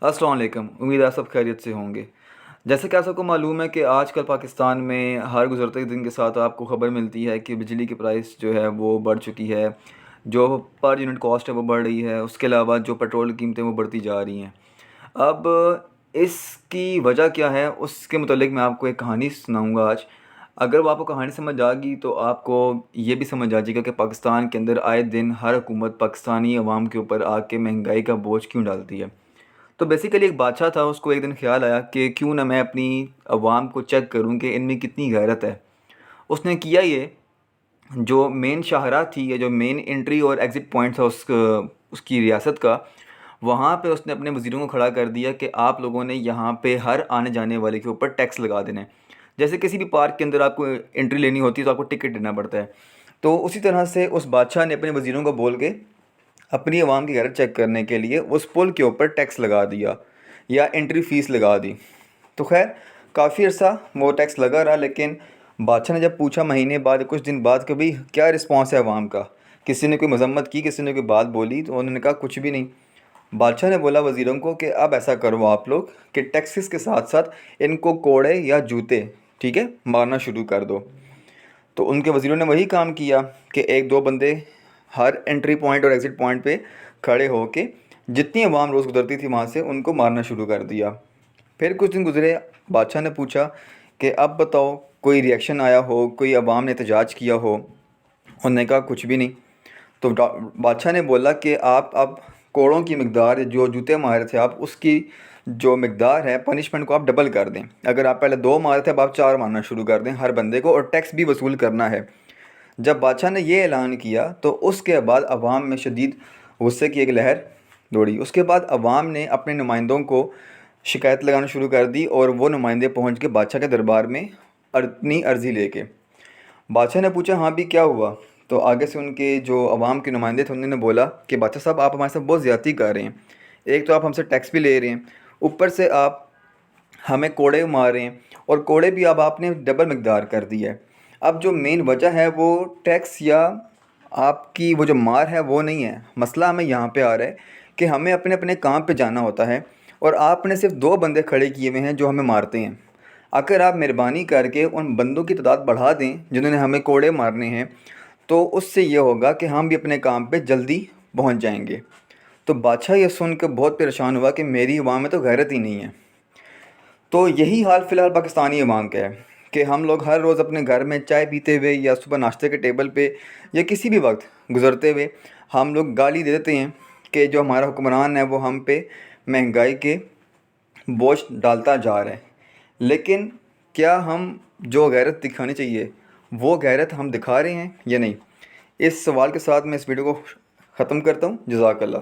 अस्सलाम वालेकुम। उम्मीद है आप सब खैरियत से होंगे। जैसे कि आप सबको मालूम है कि आजकल पाकिस्तान में हर गुज़रते दिन के साथ आपको ख़बर मिलती है कि बिजली की प्राइस जो है वो बढ़ चुकी है। जो पर यूनिट कॉस्ट है वो बढ़ रही है। उसके अलावा जो पेट्रोल की कीमतें वो बढ़ती जा रही हैं। अब इसकी वजह क्या है उसके मुतल्लिक मैं आपको एक कहानी सुनाऊँगा आज। अगर वो आपको कहानी समझ आ गई तो आपको ये भी समझ आ जाएगा कि पाकिस्तान के अंदर आए दिन हर हुकूमत पाकिस्तानी अवाम के ऊपर आके महंगाई का बोझ क्यों डालती है। तो बेसिकली एक बादशाह था, उसको एक दिन ख्याल आया कि क्यों ना मैं अपनी अवाम को चेक करूं कि इनमें कितनी गैरत है। उसने किया ये, जो मेन शाहराह थी या जो मेन एंट्री और एग्ज़िट पॉइंट था उसकी रियासत का, वहाँ पे उसने अपने वज़ीरों को खड़ा कर दिया कि आप लोगों ने यहाँ पे हर आने जाने वाले के ऊपर टैक्स लगा देना है। जैसे किसी भी पार्क के अंदर आपको एंट्री लेनी होती है तो आपको टिकट देना पड़ता है। तो उसी तरह से उस बादशाह ने अपने वज़ीरों को बोल के अपनी आवाम की गैरत चेक करने के लिए उस पुल के ऊपर टैक्स लगा दिया या एंट्री फ़ीस लगा दी। तो खैर काफ़ी अर्सा वो टैक्स लगा रहा, लेकिन बादशाह ने जब पूछा महीने बाद कुछ दिन बाद कि भाई क्या रिस्पॉन्स है आवाम का, किसी ने कोई मजम्मत की, किसी ने कोई बात बोली, तो उन्होंने कहा कुछ भी नहीं। बादशाह ने बोला वज़ीरों को कि अब ऐसा करो आप लोग कि टैक्सेस के साथ साथ इनको कोड़े या जूते, ठीक है, मारना शुरू कर दो। तो उनके वज़ीरों ने वही काम किया कि एक दो बंदे हर एंट्री पॉइंट और एग्ज़िट पॉइंट पे खड़े हो के जितनी अवाम रोज़ गुजरती थी वहाँ से उनको मारना शुरू कर दिया। फिर कुछ दिन गुजरे, बादशाह ने पूछा कि अब बताओ कोई रिएक्शन आया हो, कोई अवाम ने एहतजाज किया हो। उन्होंने कहा कुछ भी नहीं। तो बादशाह ने बोला कि आप अब कोड़ों की मकदार, जो जूते मारे थे आप, उसकी जो मकदार है पनिशमेंट को आप डबल कर दें। अगर आप पहले 2 मारे थे अब आप 4 मारना शुरू कर दें हर बंदे को, और टैक्स भी वसूल करना है। जब बादशाह ने ये ऐलान किया तो उसके बाद अवाम में शदीद गुस्से की एक लहर दौड़ी। उसके बाद अवाम ने अपने नुमाइंदों को शिकायत लगाना शुरू कर दी और वो नुमाइंदे पहुंच के बादशाह के दरबार में अपनी अर्ज़ी लेके। बादशाह ने पूछा हाँ भी क्या हुआ। तो आगे से उनके जो अवाम के नुमाइंदे थे उन्होंने बोला कि बादशाह साहब आप हमारे साथ बहुत ज़्यादती कर रहे हैं। एक तो आप हमसे टैक्स भी ले रहे हैं, ऊपर से आप हमें कोड़े मार रहे हैं, और कोड़े भी अब आपने डबल मकदार कर दी है। अब जो मेन वजह है वो टैक्स या आपकी वो जो मार है वो नहीं है। मसला हमें यहाँ पे आ रहा है कि हमें अपने अपने काम पे जाना होता है और आपने सिर्फ 2 बंदे खड़े किए हुए हैं जो हमें मारते हैं। अगर आप मेहरबानी करके उन बंदों की तादाद बढ़ा दें जिन्होंने हमें कोड़े मारने हैं, तो उससे ये होगा कि हम भी अपने काम पे जल्दी पहुँच जाएंगे। तो बादशाह ये सुन कर बहुत परेशान हुआ कि मेरी अवाम में तो गैरत ही नहीं है। तो यही हाल फ़िलहाल पाकिस्तानी अवाम का है कि हम लोग हर रोज़ अपने घर में चाय पीते हुए या सुबह नाश्ते के टेबल पे या किसी भी वक्त गुज़रते हुए हम लोग गाली दे देते हैं कि जो हमारा हुक्मरान है वो हम पे महंगाई के बोझ डालता जा रहा है। लेकिन क्या हम जो गैरत दिखानी चाहिए वो गैरत हम दिखा रहे हैं या नहीं? इस सवाल के साथ मैं इस वीडियो को ख़त्म करता हूँ। जज़ाकल्लाह।